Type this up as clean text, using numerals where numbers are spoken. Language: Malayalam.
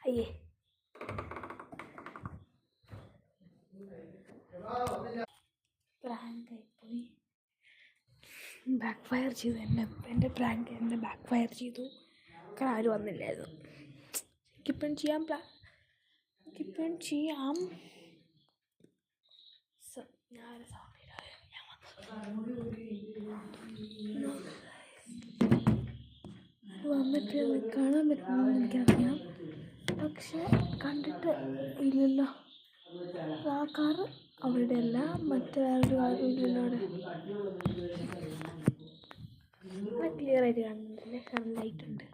അയ്യേ പ്രാങ്കായിപ്പോയി, ബാക്ക് ഫയർ ചെയ്തു. എൻ്റെ പ്രാങ്ക് എൻ്റെ ബാക്ക് ഫയർ ചെയ്തു. കാരണം ആരും വന്നില്ലായിരുന്നു. എനിക്കിപ്പം ചെയ്യാം ഞാൻ വന്നിട്ട് കാണാൻ പറ്റുമെന്ന് എനിക്കറിയാം, പക്ഷെ കണ്ടിട്ട് ഇല്ലല്ലോ. ആ കാറ് അവിടെ അല്ല, മറ്റേ വേറൊരു കാറും ഇല്ലല്ലോ അവിടെ. ക്ലിയർ ആയിട്ട് കാണുന്നുണ്ടല്ലേ, കാരണം ലൈറ്റ് ഉണ്ട്.